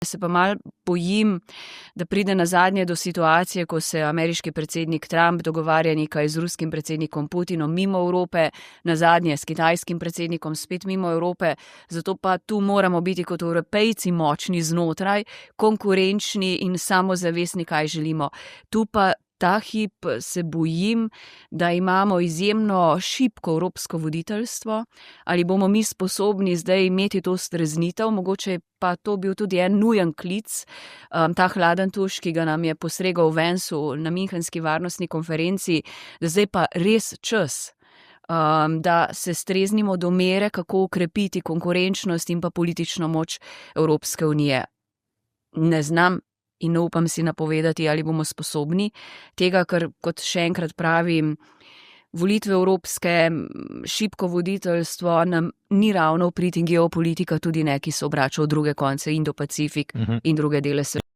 Se pa malo bojim, da pride nazadnje do situacije, ko se ameriški predsednik Trump dogovarja nekaj z ruskim predsednikom Putinom mimo Evrope, nazadnje s kitajskim predsednikom spet mimo Evrope, zato pa tu moramo biti kot Evropejci močni znotraj, konkurenčni in samozavestni, kaj želimo. Tu pa ta hip se bojim, da imamo izjemno šibko evropsko voditeljstvo, ali bomo mi sposobni zdaj imeti to streznitev, mogoče pa to bil tudi en nujen klic, ta hladen tuš, ki ga nam je postregal Vansu na Münchenski varnostni konferenci, da zdaj pa res čas, da se streznimo do mere, kako ukrepiti konkurenčnost in pa politično moč Evropske unije. Ne znam in ne upam si napovedati, ali bomo sposobni tega, ker, kot še enkrat pravim, volitve evropske, šibko voditeljstvo nam ni ravno v prid in geopolitika tudi ne, ki se obrača v druge konce, Indo-Pacifik in druge dele sveta.